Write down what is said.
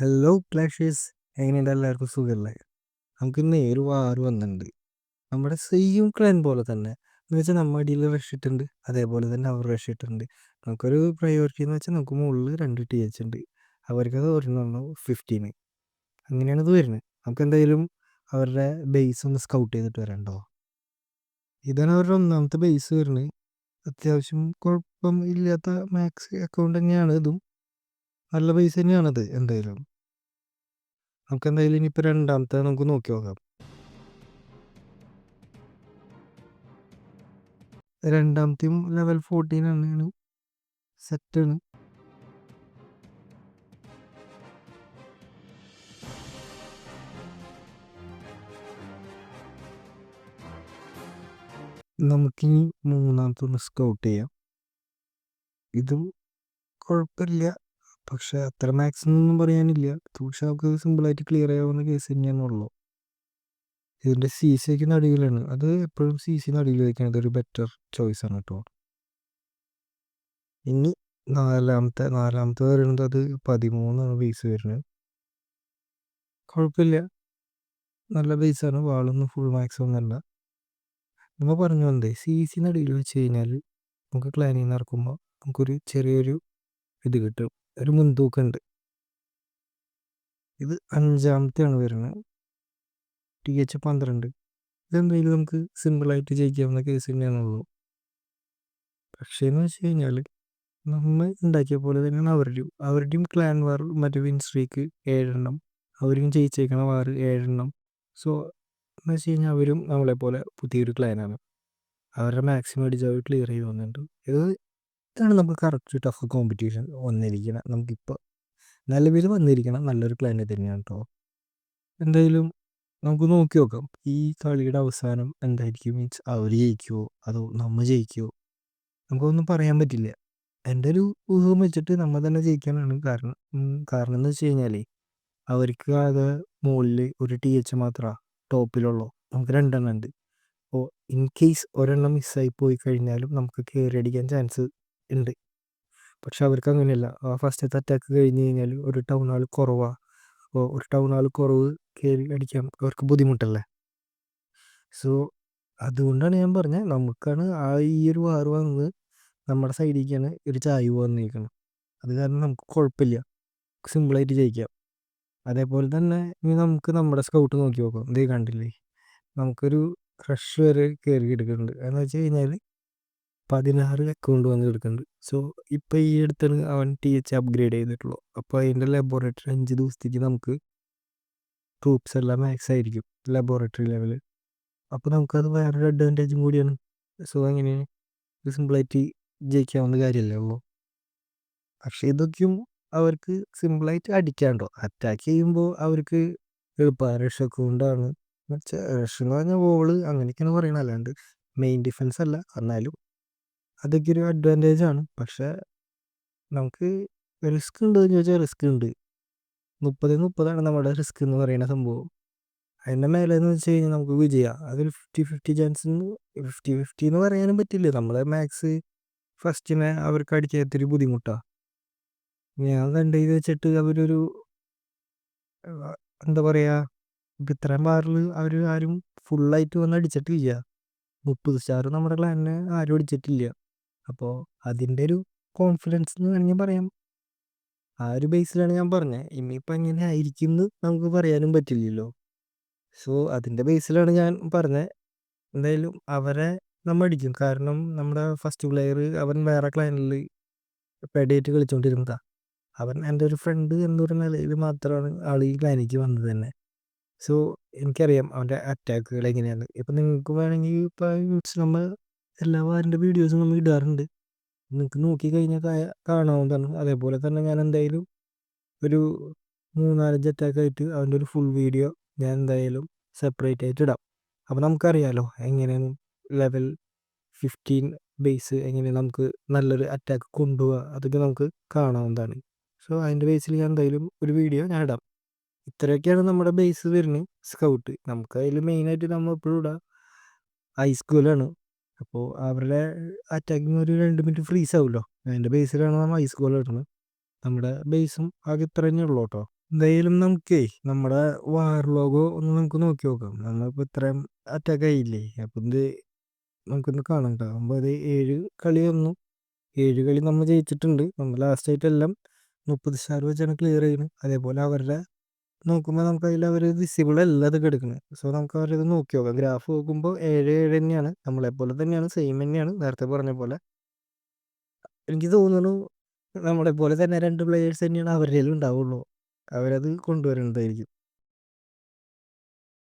Hello ക്ലാഷേഴ്സ്, എങ്ങനെയുണ്ട്? എല്ലാവർക്കും സുഖമല്ലേ? നമുക്ക് നേര് വാറ് വന്നിട്ടുണ്ട്. നമ്മുടെ സെയിം ക്ലാൻ പോലെ തന്നെ എന്ന് വെച്ചാൽ നമ്മുടെ അടിയിൽ റഷ് ഇട്ടുണ്ട്, അതേപോലെ തന്നെ അവർ റഷ് ഇട്ടുണ്ട്. നമുക്കൊരു പ്രയോറിറ്റി എന്ന് വെച്ചാൽ നമുക്ക് മുകളിൽ 2 TH ഉണ്ട്, അവർക്കത് ഒരെണ്ണം 15. അങ്ങനെയാണ് ഇത് വരുന്നത്. നമുക്ക് എന്തായാലും അവരുടെ ബേസ് ഒന്ന് സ്കൗട്ട് ചെയ്തിട്ട് വരണ്ടോ. ഇതാണ് അവരുടെ ഒന്നാമത്തെ ബേസ് വരുന്നത്. അത്യാവശ്യം കുഴപ്പം ഇല്ലാത്ത മാക്സ് അക്കൗണ്ട് തന്നെയാണ് ഇതും. നല്ല ബേസ് തന്നെയാണത്. എന്തായാലും നമുക്ക് എന്തായാലും ഇനിയിപ്പോൾ രണ്ടാമത്തെ നമുക്ക് നോക്കി നോക്കാം. രണ്ടാമത്തെയും ലെവൽ 14 ആണ്, സെറ്റാണ്. നമുക്കിനി മൂന്നാമത്തെ ഒന്ന് സ്കൗട്ട് ചെയ്യാം. ഇതും കുഴപ്പമില്ല, പക്ഷെ അത്ര മാക്സിമം ഒന്നും പറയാനില്ല. പക്ഷെ നമുക്ക് സിമ്പിളായിട്ട് ക്ലിയർ ചെയ്യാവുന്ന കേസ് തന്നെയാണുള്ളൂ. ഇതിൻ്റെ സി സി ഒക്കെ നടുവിലാണ്. അത് എപ്പോഴും സി സി നടുവിൽ വയ്ക്കുന്നത് ഒരു ബെറ്റർ ചോയ്സ് ആണ് കേട്ടോ. ഇനി നാലാമത്തെ വരുന്നത് അത് 13 ബേസ് വരുന്നത്. കുഴപ്പമില്ല, നല്ല ബേസാണ്. വാളൊന്നും ഫുൾ മാക്സ് ഒന്നല്ല. നമ്മൾ പറഞ്ഞു വന്നേ, സി സി നടുവിൽ വെച്ച് കഴിഞ്ഞാൽ നമുക്ക് ക്ലാനിൽ നിന്ന് ഇറക്കുമ്പോൾ നമുക്കൊരു ചെറിയൊരു ഇത് കിട്ടും, ഒരു മുൻതൂക്കമുണ്ട്. ഇത് അഞ്ചാമത്തെയാണ് വരുന്നത്, TH 12. ഇതെന്തായാലും നമുക്ക് സിമ്പിളായിട്ട് ജയിക്കാവുന്ന കേസ് തന്നെയാണുള്ളൂ. പക്ഷേ എന്ന് വെച്ച് കഴിഞ്ഞാൽ നമ്മൾ ഉണ്ടാക്കിയ പോലെ തന്നെയാണ് അവരുടെയും ക്ലാൻ വാർ മറ്റേ വിൻ സ്ട്രീക്ക് 7 അവരും ജയിച്ചേക്കണ വാർ 7. സോ എന്ന് വെച്ച് കഴിഞ്ഞാൽ അവരും നമ്മളെപ്പോലെ പുതിയൊരു ക്ലാനാണ്. അവരുടെ മാക്സിമം അടിച്ച് അവർ ക്ലിയർ ചെയ്ത് വന്നിട്ടുണ്ട്. ഇതാണ് നമുക്ക് കറക്റ്റ് ടഫ് കോമ്പറ്റീഷൻ വന്നിരിക്കണം. നമുക്കിപ്പോൾ നിലവിൽ വന്നിരിക്കണം നല്ലൊരു ക്ലാനിൽ തന്നെയാണ് കേട്ടോ. എന്തായാലും നമുക്ക് നോക്കി നോക്കാം ഈ കളിയുടെ അവസാനം എന്തായിരിക്കും. മീൻസ് അവർ ജയിക്കുമോ അതോ നമ്മൾ ജയിക്കുമോ, നമുക്കൊന്നും പറയാൻ പറ്റില്ല. എൻ്റെ ഒരു ഊഹം വെച്ചിട്ട് നമ്മൾ തന്നെ ജയിക്കാനാണ്. കാരണം എന്ന് വെച്ച് കഴിഞ്ഞാൽ അവർക്ക് ആകെ മുകളിൽ ഒരു TH മാത്രമാണ് ടോപ്പിലുള്ളൂ, നമുക്ക് 2 ഉണ്ട്. അപ്പോൾ ഇൻ കേസ് ഒരെണ്ണം മിസ്സായി പോയി കഴിഞ്ഞാലും നമുക്ക് കയറി അടിക്കാൻ ചാൻസ് ഉണ്ട്. പക്ഷെ അവർക്ക് അങ്ങനെയല്ല. ആ ഫസ്റ്റത്തെ അറ്റാക്ക് കഴിഞ്ഞ് കഴിഞ്ഞാൽ ഒരു ടൗൺ ഹാൾ കുറവാണ്. അപ്പോൾ ഒരു ടൗൺ ഹാൾ കുറവ് കയറി അടിക്കാൻ അവർക്ക് ബുദ്ധിമുട്ടല്ലേ. സോ അതുകൊണ്ടാണ് ഞാൻ പറഞ്ഞത്, നമുക്കാണ് ഈ ഒരു വാർ വന്നത് നമ്മുടെ സൈഡിലേക്കാണ് ഒരു ചായ്വ് വന്നിരിക്കുന്നത്. അത് കാരണം നമുക്ക് കുഴപ്പമില്ല, സിമ്പിളായിട്ട് ജയിക്കാം. അതേപോലെ തന്നെ ഇനി നമുക്ക് നമ്മുടെ സ്കൗട്ട് നോക്കി നോക്കാം. ഇതേ കണ്ടില്ലേ, നമുക്കൊരു ക്രഷ് വരെ കയറി എടുക്കുന്നുണ്ട്. എന്ന് വെച്ച് കഴിഞ്ഞാൽ 16 അക്കൗണ്ട് വന്ന് എടുക്കുന്നുണ്ട്. സോ ഇപ്പോൾ ഈ അടുത്താണ് അവൻ TH അപ്ഗ്രേഡ് ചെയ്തിട്ടുള്ളൂ. അപ്പോൾ അതിൻ്റെ ലബോറട്ടറി 5 ദിവസത്തേക്ക് നമുക്ക് ട്രൂപ്സ് എല്ലാം മാക്സ് ആയിരിക്കും ലബോറട്ടറി ലെവൽ. അപ്പോൾ നമുക്കത് വേറൊരു അഡ്വാൻറ്റേജും കൂടിയാണ്. സോ അങ്ങനെ സിമ്പിളായിട്ട് ജയിക്കാവുന്ന കാര്യമല്ലേ ഉള്ളൂ. പക്ഷേ ഇതൊക്കെയും അവർക്ക് സിമ്പിളായിട്ട് അടിക്കാണ്ടോ. അറ്റാക്ക് ചെയ്യുമ്പോൾ അവർക്ക് എളുപ്പമാണ്. റഷ് അക്കൗണ്ടാണ് റഷ് എന്ന് പറഞ്ഞാൽ വോള് അങ്ങനെയൊക്കെയാണ് പറയുന്നത്, അല്ലാണ്ട് മെയിൻ ഡിഫൻസ് അല്ല. എന്നാലും അതൊക്കെ ഒരു അഡ്വാൻറ്റേജ് ആണ്. പക്ഷേ നമുക്ക് റിസ്ക് ഉണ്ടോ എന്ന് ചോദിച്ചാൽ റിസ്ക് ഉണ്ട്. 30-30 നമ്മുടെ റിസ്ക് എന്ന് പറയുന്ന സംഭവം. അതിൻ്റെ മേലെ എന്ന് വെച്ച് കഴിഞ്ഞാൽ നമുക്ക് വിജയം അതൊരു 50-50 ചാൻസ്. 50-50 എന്ന് പറയാനും പറ്റില്ല. നമ്മളെ മാക്സ് ഫസ്റ്റിനെ അവർക്ക് അടിക്കാത്തൊരു ബുദ്ധിമുട്ടാണ്. ഞാൻ കണ്ടത് വെച്ചിട്ട് അവരൊരു എന്താ പറയുക, ഇപ്പം ഇത്രയും ബാറിൽ അവർ ആരും ഫുള്ളായിട്ട് വന്ന് അടിച്ചിട്ടില്ല. 30 സ്റ്റാർ നമ്മുടെ ക്ലാനിനെ ആരും അടിച്ചിട്ടില്ല. അപ്പോൾ അതിൻ്റെ ഒരു കോൺഫിഡൻസ് എന്ന് വേണമെങ്കിൽ പറയാം. ആ ഒരു ബേസിലാണ് ഞാൻ പറഞ്ഞത്. ഇനിയിപ്പോൾ എങ്ങനെ ആയിരിക്കും എന്ന് നമുക്ക് പറയാനും പറ്റില്ലല്ലോ. സോ അതിൻ്റെ ബേസിലാണ് ഞാൻ പറഞ്ഞത്. എന്തായാലും അവരെ നമ്മൾ അടിക്കും. കാരണം നമ്മുടെ ഫസ്റ്റ് പ്ലെയർ അവൻ വേറെ ക്ലൈനിൽ പെഡായിട്ട് കളിച്ചുകൊണ്ടിരുന്നതാണ്. അവൻ എൻ്റെ ഒരു ഫ്രണ്ട് എന്നൊരു നിലയിൽ മാത്രമാണ് ആൾ ഈ ക്ലൈനിക്ക് വന്നത് തന്നെ. സോ എനിക്കറിയാം അവൻ്റെ അറ്റാക്കുകൾ എങ്ങനെയാണ്. ഇപ്പം നിങ്ങൾക്ക് വേണമെങ്കിൽ ഇപ്പം നമ്മൾ എല്ലാ വാറിൻ്റെ വീഡിയോസും നമ്മൾ ഇടാറുണ്ട്, നിങ്ങൾക്ക് നോക്കിക്കഴിഞ്ഞാൽ കാണാവുന്നതാണ്. അതേപോലെ തന്നെ ഞാൻ എന്തായാലും ഒരു 3-4 അറ്റാക്കായിട്ട് അവൻ്റെ ഒരു ഫുൾ വീഡിയോ ഞാൻ എന്തായാലും സെപ്പറേറ്റ് ആയിട്ട് ഇടാം. അപ്പോൾ നമുക്കറിയാമല്ലോ എങ്ങനെയാണ് ലെവൽ 15 ബേസ് എങ്ങനെ നമുക്ക് നല്ലൊരു അറ്റാക്ക് കൊണ്ടുപോവുക, അതൊക്കെ നമുക്ക് കാണാവുന്നതാണ്. സോ അതിൻ്റെ ബേസിൽ ഞാൻ എന്തായാലും ഒരു വീഡിയോ ഞാൻ ഇടാം. ഇത്രയൊക്കെയാണ് നമ്മുടെ ബേസ് വരുന്നത് സ്കൗട്ട്. നമുക്ക് അതിൽ മെയിനായിട്ട് നമ്മൾ എപ്പോഴും ഇടാം ഐസ്കൂലാണ്. അപ്പോൾ അവരുടെ അറ്റാക്കിങ് ഒരു 2 മിനിറ്റ് ഫ്രീസ് ആവുമല്ലോ, അതിൻ്റെ ബേസിലാണ് നമ്മൾ ഐസ്കൂൾ ഇടുന്നത്. നമ്മുടെ ബേസും ആകെ ഇത്ര തന്നെ ഉള്ളൂ കേട്ടോ. എന്തായാലും നമുക്കേ നമ്മുടെ വാർ ലോഗോ ഒന്ന് നമുക്ക് നോക്കി നോക്കാം. നമ്മളിപ്പോ ഇത്രയും അറ്റാക്ക് ആയില്ലേ, അപ്പൊ ഇത് നമുക്കൊന്ന് കാണണ്ട. അപ്പൊ അത് 7 കളി വന്നു, 7 കളി നമ്മൾ ജയിച്ചിട്ടുണ്ട്. നമ്മൾ ലാസ്റ്റ് ആയിട്ട് എല്ലാം 30 സ്റ്റാർ വെച്ചാണ് ക്ലിയർ ചെയ്യുന്നത്. അതേപോലെ അവരുടെ നോക്കുമ്പോൾ നമുക്ക് അതിൽ അവർ വിസിബിൾ അല്ല അത് എടുക്കുന്നത്. സോ നമുക്ക് അവരത് നോക്കി നോക്കാം. ഗ്രാഫ് നോക്കുമ്പോൾ 7-7 തന്നെയാണ്, നമ്മളെപ്പോലെ തന്നെയാണ്, സെയിം തന്നെയാണ് നേരത്തെ പറഞ്ഞ പോലെ. എനിക്ക് തോന്നുന്നു നമ്മളെ പോലെ തന്നെ 2 പ്ലേയേഴ്സ് തന്നെയാണ് അവരുടെ ഉണ്ടാവുള്ളൂ, അവരത് കൊണ്ടുവരുന്നതായിരിക്കും.